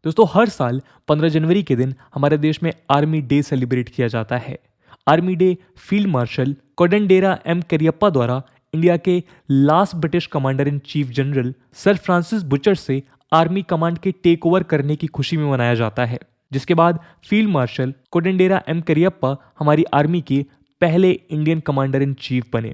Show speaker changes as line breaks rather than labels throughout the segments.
दोस्तों हर साल 15 जनवरी के दिन हमारे देश में आर्मी डे सेलिब्रेट किया जाता है। Army Day field marshal Kodandera M Cariappa द्वारा इंडिया के last British commander in chief general sir Francis Bucher से आर्मी कमांड के टेक ओवर करने की खुशी में मनाया जाता है, जिसके बाद field marshal Kodandera M Cariappa हमारी आर्मी के पहले इंडियन कमांडर इन चीफ बने।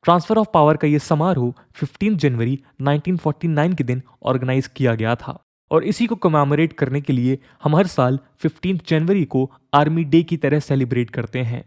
ट्रांसफर ऑफ पावर का यह समारोह 15 जनवरी 1949 के दिन ऑर्गेनाइज किया गया था और इसी को कमेमोरेट करने के लिए हम हर साल 15 जनवरी को आर्मी डे की तरह सेलिब्रेट करते हैं।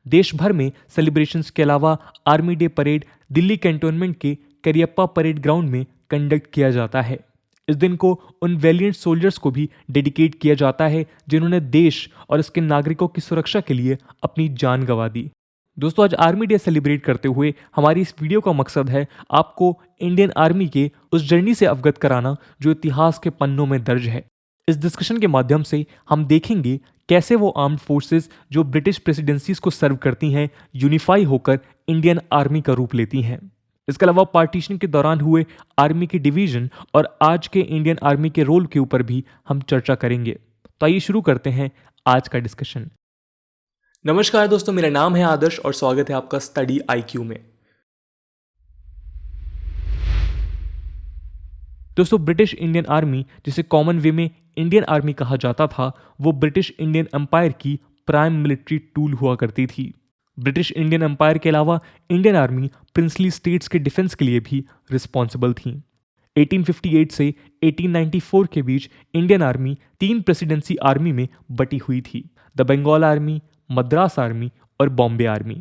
देश भर में सेलिब्रेशंस के अलावा army day parade Delhi cantonment के करियप्पा परेड ग्राउंड में कंडक्ट किया जाता है। इस दिन को उन वैलियंट सोल्जर्स को भी डेडिकेट किया जाता है जिन्होंने देश और इसके नागरिकों की सुरक्षा के लिए अपनी जान गंवा दी। दोस्तों आज आर्मी डे सेलिब्रेट करते हुए हमारी इस वीडियो का मकसद है आपको इंडियन आर्मी के उस जर्नी से अवगत कराना जो इतिहास के पन्नों में दर्ज है। इस डिस्कशन के माध्यम से हम देखेंगे कैसे वो आर्म्ड फोर्सेस जो ब्रिटिश प्रेसिडेंसीज को सर्व करती हैं यूनिफाई होकर इंडियन आर्मी का रूप लेती हैं। इसके अलावा पार्टीशन के दौरान हुए आर्मी के डिवीजन और आज के इंडियन आर्मी के रोल के ऊपर भी हम चर्चा करेंगे। तो आइए शुरू करते हैं आज का डिस्कशन। नमस्कार दोस्तों, मेरा नाम है आदर्श और स्वागत है आपका स्टडी आईक्यू में। दोस्तों ब्रिटिश इंडियन आर्मी, जिसे कॉमन वे में इंडियन आर्मी कहा जाता था, वो ब्रिटिश इंडियन एम्पायर की प्राइम मिलिट्री टूल हुआ करती थी। ब्रिटिश इंडियन एम्पायर के अलावा इंडियन आर्मी प्रिंसली स्टेट्स के डिफेंस के लिए भी रिस्पॉन्सिबल थी। 1858 से 1894 के बीच इंडियन आर्मी 3 प्रेसिडेंसी आर्मी में बटी हुई थी, the Bengal army, Madras army और बॉम्बे आर्मी।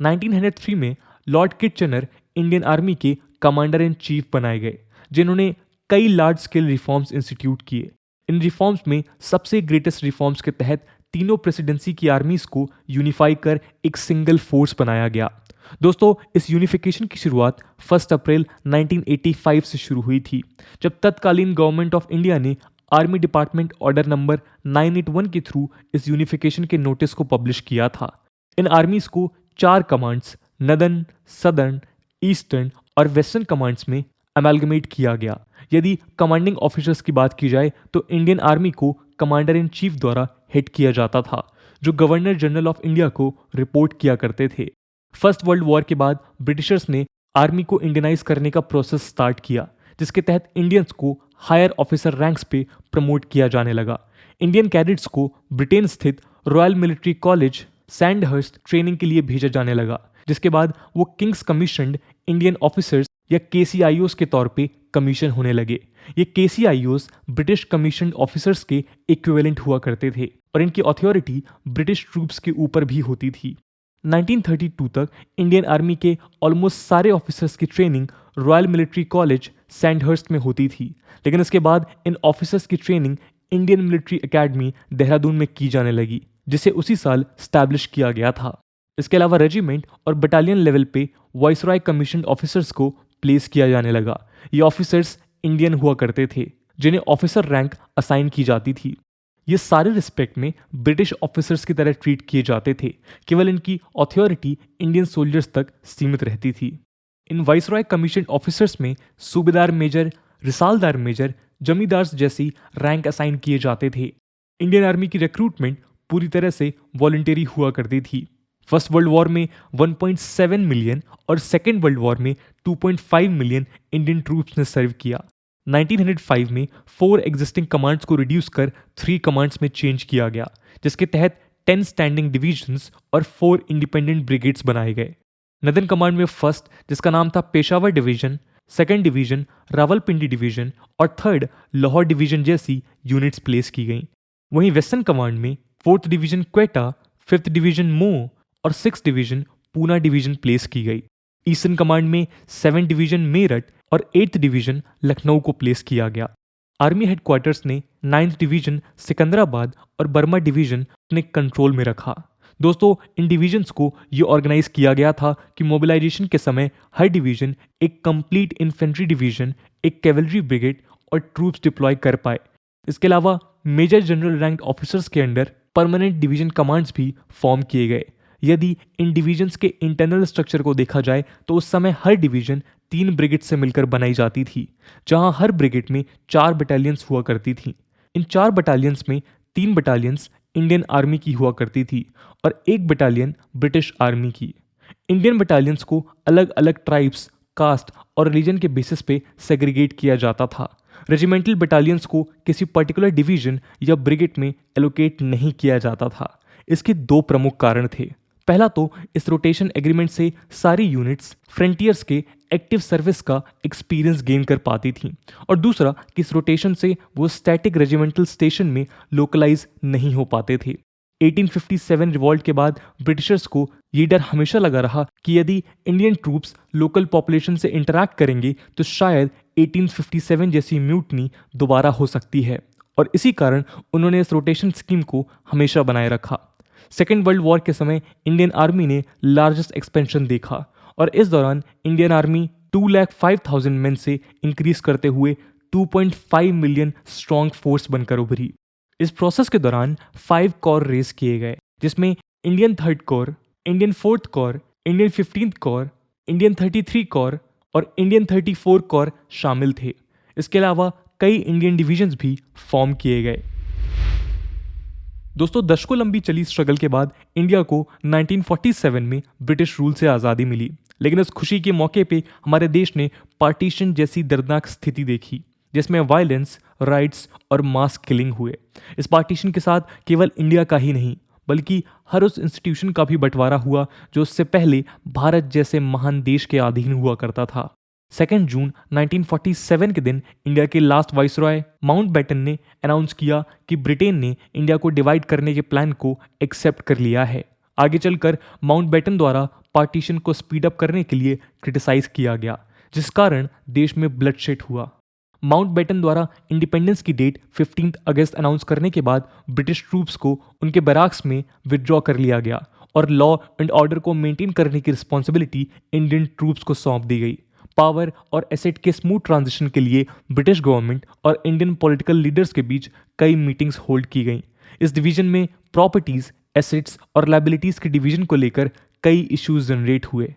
1903 में लॉर्ड किटचनर इंडियन आर्मी के कमांडर इन चीफ बनाए गए, जिन्होंने कई लार्ज स्केल रिफॉर्म्स इंस्टीट्यूट किए। इन रिफॉर्म्स में सबसे ग्रेटेस्ट रिफॉर्म्स के तहत तीनों प्रेसिडेंसी की आर्मीज को यूनिफाई कर एक सिंगल फोर्स बनाया गया। दोस्तों इस यूनिफिकेशन की शुरुआत 1 अप्रैल 1985 से शुरू हुई थी, जब तत्कालीन गवर्नमेंट ऑफ इंडिया ने आर्मी डिपार्टमेंट ऑर्डर नंबर 981 के थ्रू इस यूनिफिकेशन के नोटिस को पब्लिश किया था। इन आर्मीज को 4 कमांड्स नदर्न, सदर्न, ईस्टर्न और वेस्टर्न कमांड्स में अमेलगमेट किया गया। यदि कमांडिंग ऑफिसर्स की बात की जाए तो इंडियन आर्मी को कमांडर इन चीफ द्वारा हेड किया जाता था, जो गवर्नर जनरल ऑफ इंडिया को रिपोर्ट किया करते थे। फर्स्ट वर्ल्ड वॉर के बाद ब्रिटिशर्स ने आर्मी को इंडियनाइज करने का प्रोसेस स्टार्ट किया, जिसके तहत इंडियंस को हायर ऑफिसर रैंक्स पे प्रमोट किया जाने लगा। इंडियन कैडेट्स को ब्रिटेन स्थित royal military college Sandhurst training के लिए भेजा जाने लगा, जिसके बाद वो किंग्स कमीशन्ड इंडियन ऑफिसर्स या KCIOs के तौर पे कमीशन होने लगे। ये KCIOs ब्रिटिश कमीशन्ड ऑफिसर्स के इक्विवेलेंट हुआ करते थे और इनकी अथॉरिटी ब्रिटिश ट्रूप्स के ऊपर भी होती थी। 1932 तक इंडियन आर्मी के ऑलमोस्ट सारे ऑफिसर्स की training royal military college Sandhurst में होती थी, लेकिन इसके बाद इन ऑफिसर्स की training Indian military academy Dehradun में की जाने लगी, जिसे उसी साल स्टैब्लिश किया गया था। इसके अलावा रेजिमेंट और बटालियन लेवल पे वाइसरॉय कमीशन्ड ऑफिसर्स को प्लेस किया जाने लगा। ये ऑफिसर्स इंडियन हुआ करते थे, जिन्हें ऑफिसर रैंक असाइन की जाती थी। ये सारे रिस्पेक्ट में ब्रिटिश ऑफिसर्स की तरह ट्रीट किए जाते थे, केवल इनकी अथॉरिटी इंडियन सोल्जर्स तक सीमित रहती थी। इन वाइसरॉय कमीशन ऑफिसर्स में सूबेदार मेजर, रिसालदार मेजर, जमींदार जैसी रैंक असाइन किए जाते थे। इंडियन आर्मी की रिक्रूटमेंट पूरी तरह से वॉलंटरी हुआ करती थी। फर्स्ट वर्ल्ड वॉर में 1.7 मिलियन और सेकेंड वर्ल्ड वॉर में 2.5 मिलियन इंडियन ट्रूप्स ने सर्व किया। 1905 में 4 एग्जिस्टिंग कमांड्स को रिड्यूस कर 3 कमांड्स में चेंज किया गया, जिसके तहत 10 स्टैंडिंग डिवीजन्स और 4 इंडिपेंडेंट ब्रिगेड्स बनाए गए। नदर्न कमांड में फर्स्ट, जिसका नाम था Peshawar division, second division Rawalpindi division और थर्ड लाहौर डिवीजन जैसी यूनिट्स प्लेस की गई। वहीं वेस्टर्न कमांड में 4th division Quetta, 5th division मो और 6th division Poona division place की गई। ईस्टर्न कमांड में 7th डिवीजन मेरठ और 8th डिवीजन लखनऊ को प्लेस किया गया। आर्मी हेडक्वार्टर्स ने 9th डिवीजन सिकंदराबाद और बर्मा डिवीजन अपने कंट्रोल में रखा। दोस्तों इन डिवीजन्स को ये ऑर्गेनाइज किया गया था कि मोबिलाइजेशन के समय हर डिवीजन एक कंप्लीट इन्फेंट्री डिवीजन, एक कैवलरी ब्रिगेड और ट्रूप्स डिप्लॉय कर पाए। इसके अलावा मेजर जनरल रैंक ऑफिसर्स के अंडर परमानेंट डिवीजन कमांड्स भी फॉर्म किए गए। यदि इन डिवीजन्स के इंटरनल स्ट्रक्चर को देखा जाए तो उस समय हर डिवीजन 3 ब्रिगेड से मिलकर बनाई जाती थी, जहां हर ब्रिगेड में 4 बटालियंस हुआ करती थी। इन 4 बटालियंस में 3 बटालियंस इंडियन आर्मी की हुआ करती थी और 1 बटालियन ब्रिटिश आर्मी की। इंडियन बटालियंस को अलग अलग ट्राइब्स, कास्ट और रिलीजन के बेसिस पे सेग्रीगेट किया जाता था। रेजिमेंटल बटालियंस को किसी पर्टिकुलर डिवीजन या ब्रिगेड में एलोकेट नहीं किया जाता था। इसके 2 प्रमुख कारण थे। पहला तो इस रोटेशन एग्रीमेंट से सारी यूनिट्स फ्रंटियर्स के एक्टिव सर्विस का एक्सपीरियंस गेन कर पाती थीं और दूसरा कि इस रोटेशन से वो स्टैटिक रेजिमेंटल स्टेशन में लोकलाइज नहीं हो पाते थे। 1857 रिवॉल्ट के बाद ब्रिटिशर्स को ये डर हमेशा लगा रहा कि यदि इंडियन ट्रूप्स लोकल पॉपुलेशन से इंटरैक्ट करेंगे तो शायद 1857 जैसी म्यूटनी दोबारा हो सकती है और इसी कारण उन्होंने इस रोटेशन स्कीम को हमेशा बनाए रखा। सेकेंड वर्ल्ड वॉर के समय इंडियन आर्मी ने लार्जेस्ट एक्सपेंशन देखा और इस दौरान इंडियन आर्मी 2,05,000 मैन से इंक्रीज करते हुए 2.5 मिलियन स्ट्रॉन्ग फोर्स बनकर उभरी। इस प्रोसेस के दौरान 5 कोर रेस किए गए जिसमें Indian 3rd core, Indian 4th core, Indian 15th core, Indian 33 core और इंडियन 34 कोर शामिल थे। इसके अलावा कई इंडियन डिवीजन्स भी फॉर्म किए गए। दोस्तों, दशकों लंबी चली स्ट्रगल के बाद इंडिया को 1947 में ब्रिटिश रूल से आज़ादी मिली, लेकिन इस खुशी के मौके पे हमारे देश ने पार्टीशन जैसी दर्दनाक स्थिति देखी जिसमें वायलेंस, राइट्स और मास किलिंग हुए। इस पार्टीशन के साथ केवल इंडिया का ही नहीं बल्कि हर उस इंस्टीट्यूशन का भी बंटवारा हुआ जो उससे पहले भारत जैसे महान देश के अधीन हुआ करता था। 2 जून 1947 के दिन इंडिया के लास्ट वाइसरॉय माउंटबेटन ने अनाउंस किया कि ब्रिटेन ने इंडिया को डिवाइड करने के प्लान को एक्सेप्ट कर लिया है। आगे चलकर माउंटबेटन द्वारा पार्टीशन को स्पीड अप करने के लिए क्रिटिसाइज किया गया, जिस कारण देश में ब्लडशेड हुआ। माउंटबेटन द्वारा इंडिपेंडेंस की डेट 15 अगस्त अनाउंस करने के बाद ब्रिटिश ट्रूप्स को उनके बैराक्स में विथड्रॉ कर लिया गया और लॉ एंड ऑर्डर को मेंटेन करने की रिस्पॉन्सिबिलिटी इंडियन ट्रूप्स को सौंप दी गई। पावर और एसेट के स्मूथ ट्रांजिशन के लिए ब्रिटिश गवर्नमेंट और इंडियन पॉलिटिकल लीडर्स के बीच कई मीटिंग्स होल्ड की गईं। इस डिवीजन में प्रॉपर्टीज, एसेट्स और लायबिलिटीज के डिवीजन को लेकर कई इश्यूज जनरेट हुए।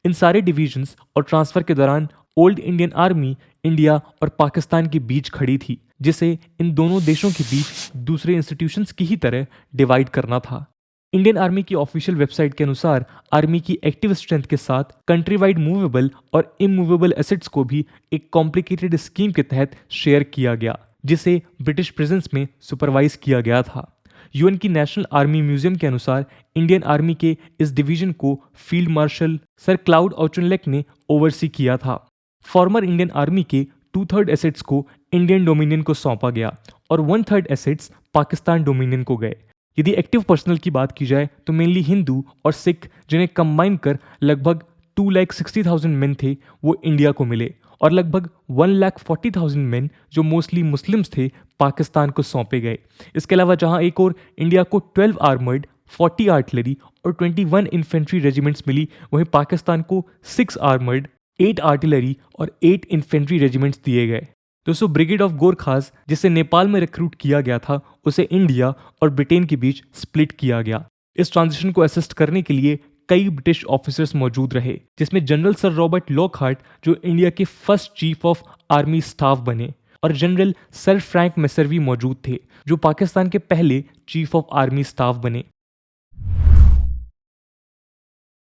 इन सारे डिवीजन्स और ट्रांसफर के दौरान ओल्ड इंडियन आर्मी इंडिया और पाकिस्तान के बीच खड़ी थी, जिसे इन दोनों देशों के बीच दूसरे इंस्टीट्यूशंस की ही तरह डिवाइड करना था। इंडियन आर्मी की ऑफिशियल वेबसाइट के अनुसार आर्मी की एक्टिव स्ट्रेंथ के साथ कंट्री वाइड मूवेबल और इमूवेबल एसेट्स को भी एक कॉम्प्लिकेटेड स्कीम के तहत शेयर किया गया, जिसे ब्रिटिश प्रेजेंस में सुपरवाइज किया गया था। यूएन की नेशनल आर्मी म्यूजियम के अनुसार इंडियन आर्मी के इस डिवीजन को फील्ड मार्शल सर क्लाउड ऑचनलेक ने ओवरसी किया था। फॉर्मर इंडियन आर्मी के 2/3 एसेट्स को इंडियन डोमिनियन को सौंपा गया और 1/3 एसेट्स पाकिस्तान डोमिनियन को गए। यदि एक्टिव पर्सनल की बात की जाए तो मेनली हिंदू और सिख, जिन्हें कंबाइन कर लगभग 2,60,000 मैन थे, वो इंडिया को मिले और लगभग 1,40,000 मैन जो मोस्टली मुस्लिम्स थे पाकिस्तान को सौंपे गए। इसके अलावा जहां एक और इंडिया को 12 आर्मर्ड, 40 आर्टिलरी और 21 इन्फेंट्री रेजिमेंट्स मिली, वहीं पाकिस्तान को 6 आर्मर्ड, 8 आर्टिलरी और 8 इन्फेंट्री रेजिमेंट्स दिए गए। दोस्तों, ब्रिगेड ऑफ गोरखास, जिसे नेपाल में रिक्रूट किया गया था, उसे इंडिया और ब्रिटेन के बीच स्प्लिट किया गया। इस ट्रांजिशन को असिस्ट करने के लिए कई ब्रिटिश ऑफिसर्स मौजूद रहे, जिसमें जनरल सर रॉबर्ट लॉकहार्ट जो इंडिया के first chief of army staff बने और जनरल सर फ्रैंक मैसर्वी मौजूद थे जो पाकिस्तान के पहले चीफ ऑफ आर्मी स्टाफ बने।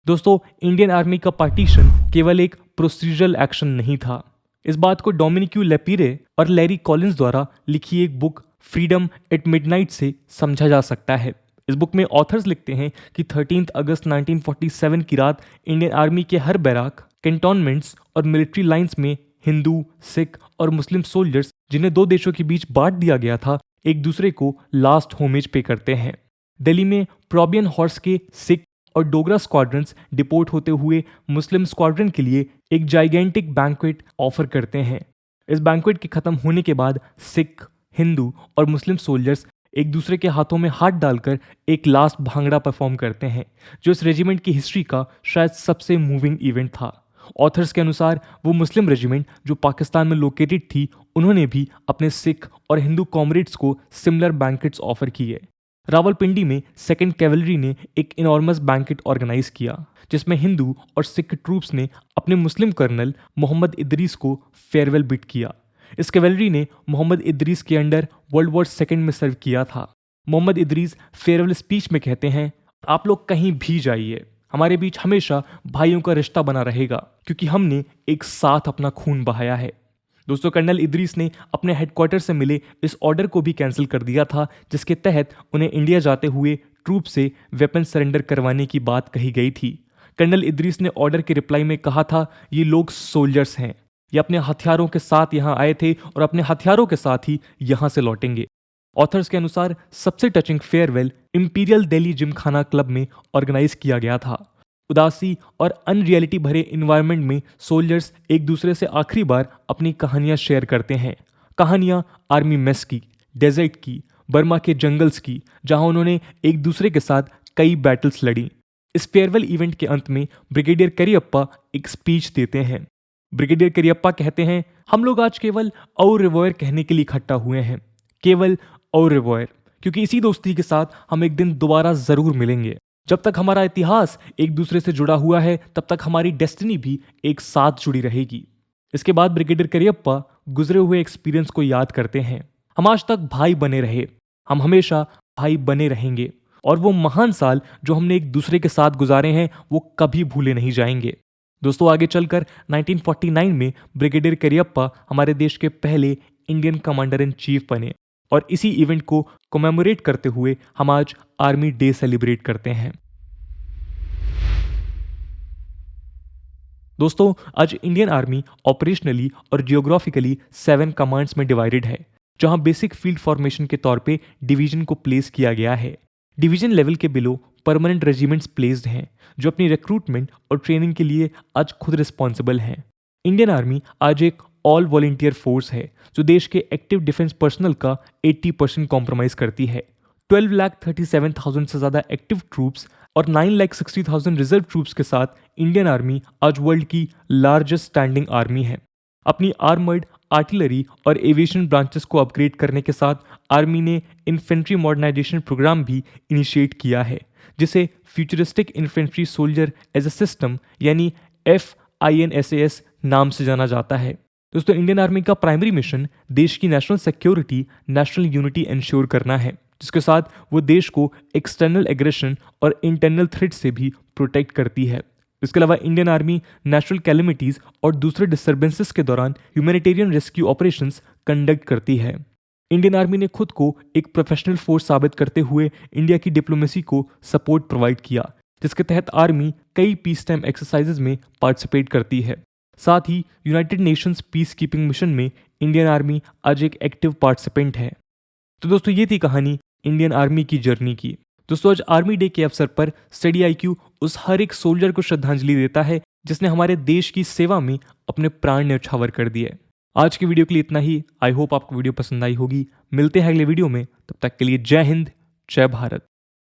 दोस्तों, इंडियन आर्मी का पार्टीशन केवल एक प्रोसीजरल एक्शन नहीं था। इस बात को डोमिनिक्यू लेपिरे और लैरी कॉलिंस द्वारा लिखी एक बुक फ्रीडम एट मिडनाइट से समझा जा सकता है। इस बुक में ऑथर्स लिखते हैं कि 13 अगस्त 1947 की रात इंडियन आर्मी के हर बैराक, कैंटोनमेंट्स और मिलिट्री लाइंस में हिंदू, सिख और मुस्लिम सोल्जर्स, जिन्हें 2 देशों के बीच बांट दिया गया था, एक दूसरे को लास्ट होमेज पे करते हैं। दिल्ली में प्रोबियन हॉर्स के सिख और डोगरा स्क्वाड्रंस डिपोर्ट होते हुए मुस्लिम स्क्वाड्रन के लिए एक जाइगेंटिक बैंक्वेट ऑफर करते हैं। इस बैंक्वेट के खत्म होने के बाद सिख, हिंदू और मुस्लिम सोल्जर्स एक दूसरे के हाथों में हाथ डालकर एक लास्ट भांगड़ा परफॉर्म करते हैं, जो इस रेजिमेंट की हिस्ट्री का शायद सबसे मूविंग इवेंट था। ऑथर्स के अनुसार वो मुस्लिम रेजिमेंट जो पाकिस्तान में लोकेटेड थी, उन्होंने भी अपने सिख और हिंदू कॉमरेड्स को सिमिलर बैंकेट्स ऑफर किए। रावलपिंडी में 2nd कैवलरी ने एक इनॉर्मस बैंकेट ऑर्गेनाइज किया, जिसमें हिंदू और सिख ट्रूप्स ने अपने मुस्लिम कर्नल मोहम्मद इदरीस को फेयरवेल बिट किया। इस कैवेलरी ने मोहम्मद इदरीस के अंडर वर्ल्ड वॉर सेकेंड में सर्व किया था। मोहम्मद इदरीस फेयरवेल स्पीच में कहते हैं, आप लोग कहीं भी जाइए, हमारे बीच हमेशा भाइयों का रिश्ता बना रहेगा क्योंकि हमने एक साथ अपना खून बहाया है। दोस्तों, कर्नल इदरीस ने अपने हेडक्वार्टर से मिले इस ऑर्डर को भी कैंसिल कर दिया था जिसके तहत उन्हें इंडिया जाते हुए ट्रूप से वेपन सरेंडर करवाने की बात कही गई थी। कर्नल इदरीस ने ऑर्डर के रिप्लाई में कहा था, ये लोग सोल्जर्स हैं, ये अपने हथियारों के साथ यहां आए थे और अपने हथियारों के साथ ही यहां से लौटेंगे। ऑथर्स के अनुसार सबसे touching farewell imperial Delhi Gymkhana club में ऑर्गेनाइज किया गया था। उदासी और अनरियलिटी भरे इन्वायरमेंट में सोल्जर्स एक दूसरे से आखिरी बार अपनी कहानियां शेयर करते हैं। कहानियां आर्मी मेस की, डेजर्ट की, बर्मा के जंगल्स की, जहां उन्होंने एक दूसरे के साथ कई बैटल्स लड़ी। इस फेयरवेल इवेंट के अंत में ब्रिगेडियर करियप्पा एक स्पीच देते हैं। ब्रिगेडियर करियप्पा कहते हैं, हम लोग आज केवल औ रिवॉयर कहने के लिए इकट्ठा हुए हैं, केवल औ रिवॉयर, क्योंकि इसी दोस्ती के साथ हम एक दिन दोबारा जरूर मिलेंगे। जब तक हमारा इतिहास एक दूसरे से जुड़ा हुआ है तब तक हमारी डेस्टिनी भी एक साथ जुड़ी रहेगी। इसके बाद ब्रिगेडियर करियप्पा गुजरे हुए एक्सपीरियंस को याद करते हैं। हम आज तक भाई बने रहे, हम हमेशा भाई बने रहेंगे और वो महान साल जो हमने एक दूसरे के साथ गुजारे हैं वो कभी भूले नहीं जाएंगे। दोस्तों, आगे चलकर 1949 में ब्रिगेडियर करियप्पा हमारे देश के पहले इंडियन कमांडर इन चीफ बने और इसी इवेंट को कोमेमोरेट करते हुए हम आज आर्मी डे सेलिब्रेट करते हैं। दोस्तों, आज इंडियन आर्मी ऑपरेशनली और जियोग्राफिकली 7 कमांड्स में डिवाइडेड है, जहां बेसिक फील्ड फॉर्मेशन के तौर पे डिवीजन को प्लेस किया गया है। डिवीजन लेवल के बिलो परमानेंट रेजिमेंट्स प्लेस्ड हैं जो अपनी रिक्रूटमेंट और ट्रेनिंग के लिए आज खुद रिस्पॉन्सिबल हैं। इंडियन आर्मी आज एक ऑल वॉलंटियर फोर्स है जो देश के एक्टिव डिफेंस पर्सनल का 80% कॉम्प्रोमाइज करती है। 12,37,000 से ज़्यादा एक्टिव ट्रूप्स और 9,60,000 रिजर्व ट्रूप्स के साथ इंडियन आर्मी आज वर्ल्ड की लार्जेस्ट स्टैंडिंग आर्मी है। अपनी आर्मर्ड, आर्टिलरी और एविएशन ब्रांचेस को अपग्रेड करने के साथ आर्मी ने इन्फेंट्री मॉडर्नाइजेशन प्रोग्राम भी इनिशिएट किया है जिसे futuristic infantry soldier as a system यानी FINSAS नाम से जाना जाता है। दोस्तों, इंडियन आर्मी का प्राइमरी मिशन देश की national security, national unity ensure करना है, जिसके साथ वो देश को एक्सटर्नल एग्रेशन और इंटरनल थ्रेट से भी प्रोटेक्ट करती है। इसके अलावा इंडियन आर्मी नेचुरल कैलेमिटीज और दूसरे डिस्टर्बेंसेस के दौरान ह्यूमैनिटेरियन रेस्क्यू ऑपरेशंस कंडक्ट करती है। इंडियन आर्मी ने खुद को एक प्रोफेशनल फोर्स साबित करते हुए इंडिया की डिप्लोमेसी को सपोर्ट प्रोवाइड किया, जिसके तहत आर्मी कई पीस टाइम एक्सरसाइजेज में पार्टिसिपेट करती है। साथ ही United Nations peace keeping mission में इंडियन आर्मी आज एक एक्टिव पार्टिसिपेंट है। तो दोस्तों, ये थी कहानी इंडियन आर्मी की जर्नी की। दोस्तों, आज आर्मी डे के अवसर पर स्टडी IQ उस हर एक सोल्जर को श्रद्धांजलि देता है जिसने हमारे देश की सेवा में अपने प्राण न्यौछावर कर दिए। आज की वीडियो के लिए इतना ही। आई होप आपको वीडियो पसंद आई होगी। मिलते हैं अगले वीडियो में, तब तक के लिए जय हिंद, जय भारत।